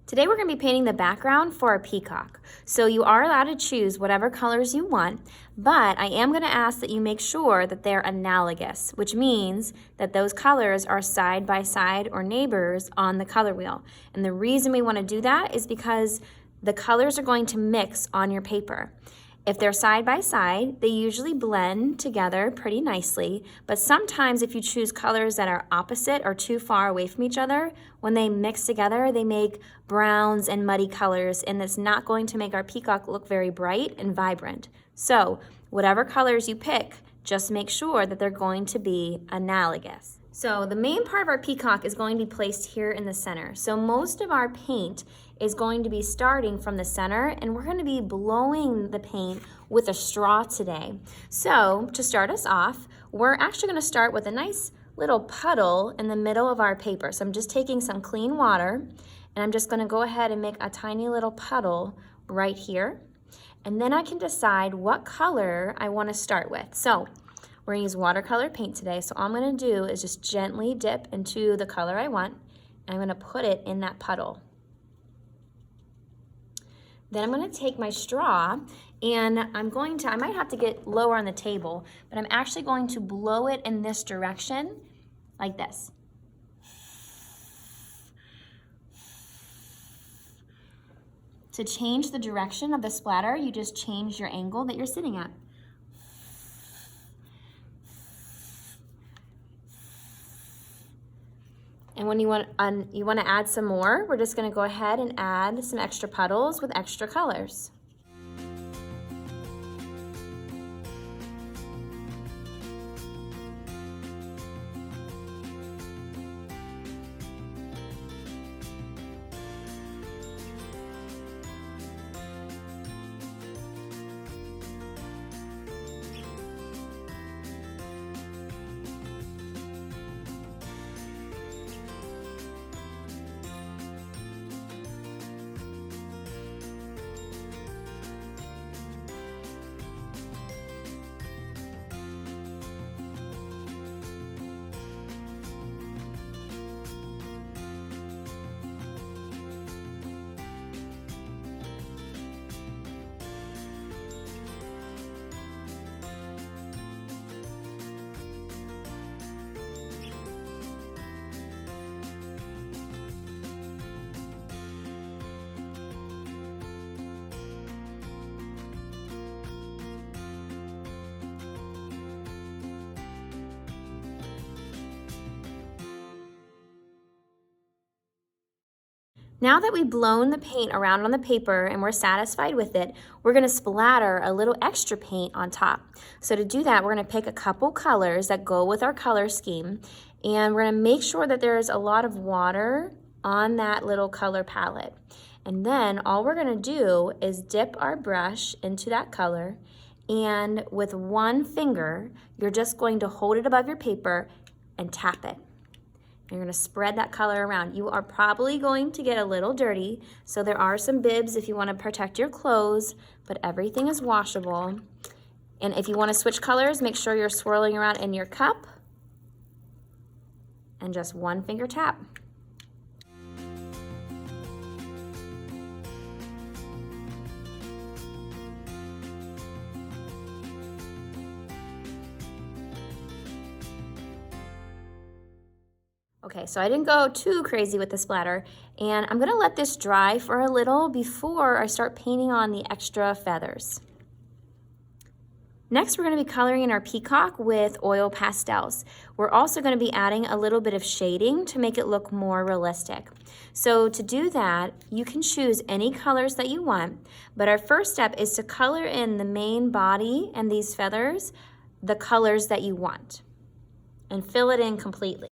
Today we're going to be painting the background for a peacock. So you are allowed to choose whatever colors you want, but I am going to ask that you make sure that they're analogous, which means that those colors are side by side or neighbors on the color wheel. And the reason we want to do that is because the colors are going to mix on your paper. If they're side by side, they usually blend together pretty nicely, but sometimes if you choose colors that are opposite or too far away from each other, when they mix together, they make browns and muddy colors, and it's not going to make our peacock look very bright and vibrant. So, whatever colors you pick, just make sure that they're going to be analogous. So the main part of our peacock is going to be placed here in the center. So most of our paint is going to be starting from the center, and we're going to be blowing the paint with a straw today. So to start us off, we're actually going to start with a nice little puddle in the middle of our paper. So I'm just taking some clean water, and I'm just going to go ahead and make a tiny little puddle right here. And then I can decide what color I want to start with. So we're going to use watercolor paint today, so all I'm going to do is just gently dip into the color I want, and I'm going to put it in that puddle. Then I'm going to take my straw, and I might have to get lower on the table, but I'm actually going to blow it in this direction, like this. To change the direction of the splatter, you just change your angle that you're sitting at. And when you want to add some more, we're just going to go ahead and add some extra puddles with extra colors. Now that we've blown the paint around on the paper and we're satisfied with it, we're going to splatter a little extra paint on top. So to do that, we're going to pick a couple colors that go with our color scheme, and we're going to make sure that there's a lot of water on that little color palette. And then all we're going to do is dip our brush into that color, and with one finger, you're just going to hold it above your paper and tap it. You're going to spread that color around. You are probably going to get a little dirty, so there are some bibs if you want to protect your clothes, but everything is washable. And if you want to switch colors, make sure you're swirling around in your cup and just one finger tap. Okay, so I didn't go too crazy with the splatter, and I'm gonna let this dry for a little before I start painting on the extra feathers. Next, we're gonna be coloring in our peacock with oil pastels. We're also gonna be adding a little bit of shading to make it look more realistic. So to do that, you can choose any colors that you want, but our first step is to color in the main body and these feathers, the colors that you want, and fill it in completely.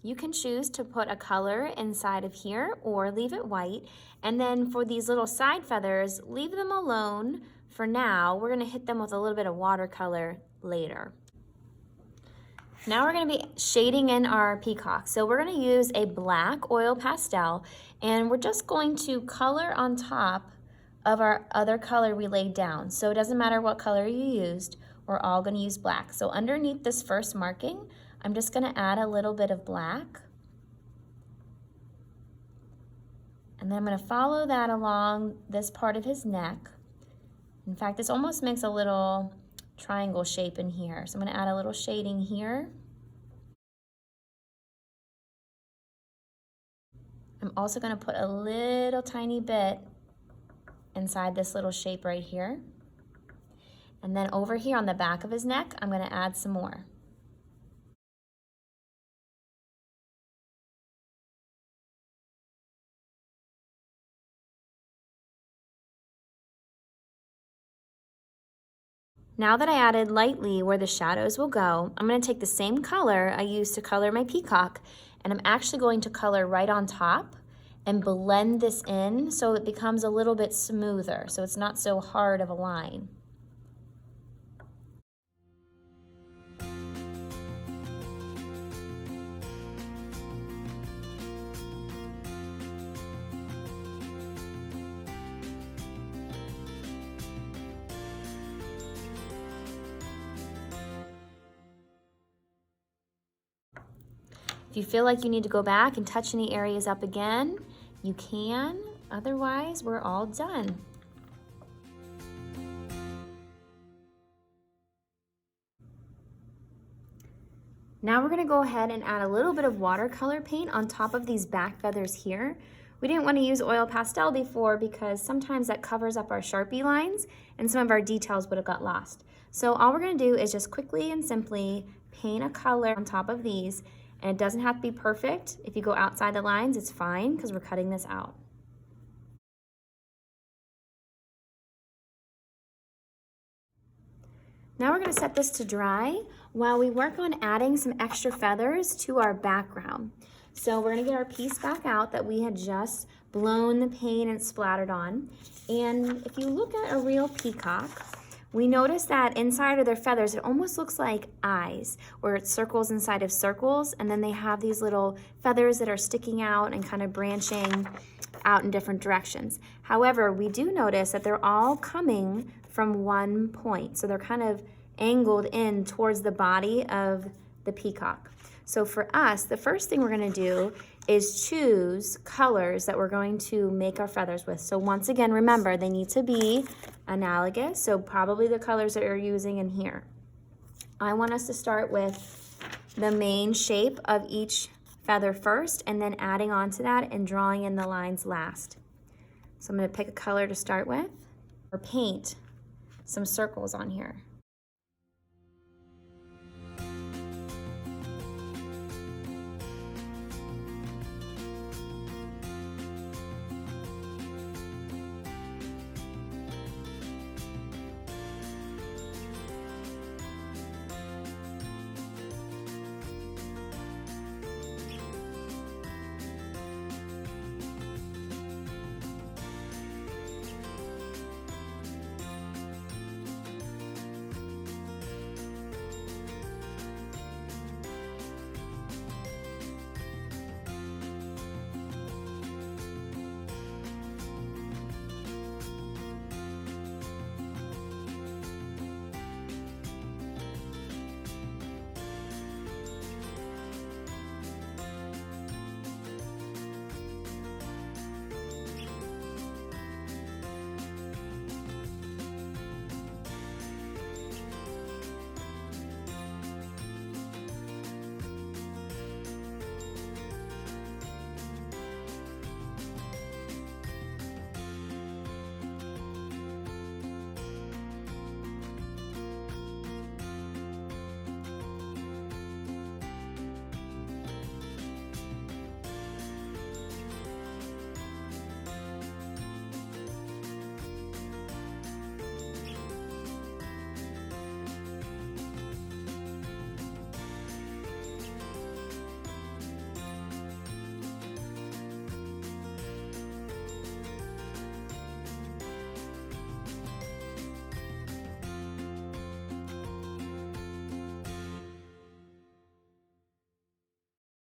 You can choose to put a color inside of here or leave it white. And then for these little side feathers, leave them alone for now. We're gonna hit them with a little bit of watercolor later. Now we're gonna be shading in our peacock. So we're gonna use a black oil pastel, and we're just going to color on top of our other color we laid down. So it doesn't matter what color you used, we're all gonna use black. So underneath this first marking, I'm just gonna add a little bit of black. And then I'm gonna follow that along this part of his neck. In fact, this almost makes a little triangle shape in here. So I'm gonna add a little shading here. I'm also gonna put a little tiny bit inside this little shape right here. And then over here on the back of his neck, I'm gonna add some more. Now that I added lightly where the shadows will go, I'm going to take the same color I used to color my peacock, and I'm actually going to color right on top and blend this in so it becomes a little bit smoother, so it's not so hard of a line. If you feel like you need to go back and touch any areas up again, you can. Otherwise, we're all done. Now we're gonna go ahead and add a little bit of watercolor paint on top of these back feathers here. We didn't want to use oil pastel before because sometimes that covers up our Sharpie lines and some of our details would have got lost. So all we're gonna do is just quickly and simply paint a color on top of these. And it doesn't have to be perfect. If you go outside the lines, it's fine because we're cutting this out. Now we're gonna set this to dry while we work on adding some extra feathers to our background. So we're gonna get our piece back out that we had just blown the paint and splattered on. And if you look at a real peacock, we notice that inside of their feathers, it almost looks like eyes, where it's circles inside of circles, and then they have these little feathers that are sticking out and kind of branching out in different directions. However, we do notice that they're all coming from one point, so they're kind of angled in towards the body of the peacock. So for us, the first thing we're gonna do is choose colors that we're going to make our feathers with. So once again, remember, they need to be analogous, so probably the colors that you're using in here. I want us to start with the main shape of each feather first, and then adding on to that and drawing in the lines last. So I'm gonna pick a color to start with, or paint some circles on here.